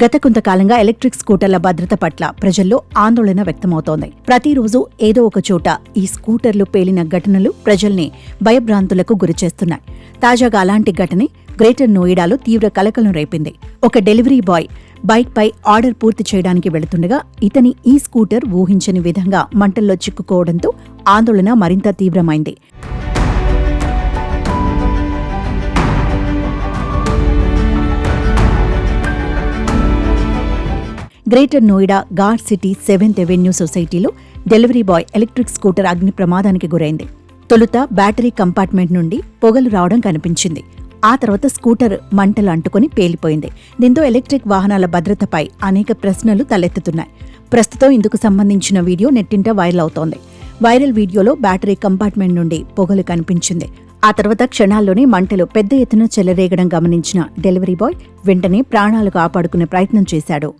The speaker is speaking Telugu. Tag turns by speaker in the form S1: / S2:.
S1: గత కొంతకాలంగా ఎలక్ట్రిక్ స్కూటర్ల భద్రత పట్ల ప్రజల్లో ఆందోళన వ్యక్తమవుతోంది. ప్రతిరోజు ఏదో ఒక చోట ఈ స్కూటర్లు పేలిన ఘటనలు ప్రజల్ని భయభ్రాంతులకు గురిచేస్తున్నాయి. తాజాగా అలాంటి ఘటనే గ్రేటర్ నోయిడాలో తీవ్ర కలకలం రేపింది. ఒక డెలివరీ బాయ్ బైక్పై ఆర్డర్ పూర్తి చేయడానికి వెళుతుండగా ఇతని ఈ స్కూటర్ ఊహించని విధంగా మంటల్లో చిక్కుకోవడంతో ఆందోళన మరింత తీవ్రమైంది. Greater Noida Gaur city 7th avenue సొసైటీలో డెలివరీ బాయ్ ఎలక్ట్రిక్ స్కూటర్ అగ్ని ప్రమాదానికి గురైంది. తొలుత బ్యాటరీ కంపార్ట్మెంట్ నుండి పొగలు రావడం కనిపించింది. ఆ తర్వాత స్కూటర్ మంటలు అంటుకొని పేలిపోయింది. దీంతో ఎలక్ట్రిక్ వాహనాల భద్రతపై అనేక ప్రశ్నలు తలెత్తుతున్నాయి. ప్రస్తుతం ఇందుకు సంబంధించిన వీడియో నెట్టింట వైరల్ అవుతోంది. వైరల్ వీడియోలో బ్యాటరీ కంపార్ట్మెంట్ నుండి పొగలు కనిపించింది. ఆ తర్వాత క్షణాల్లోనే మంటలు పెద్ద ఎత్తున చెలరేగడం గమనించిన డెలివరీ బాయ్ వెంటనే ప్రాణాలు కాపాడుకునే ప్రయత్నం చేశాడు.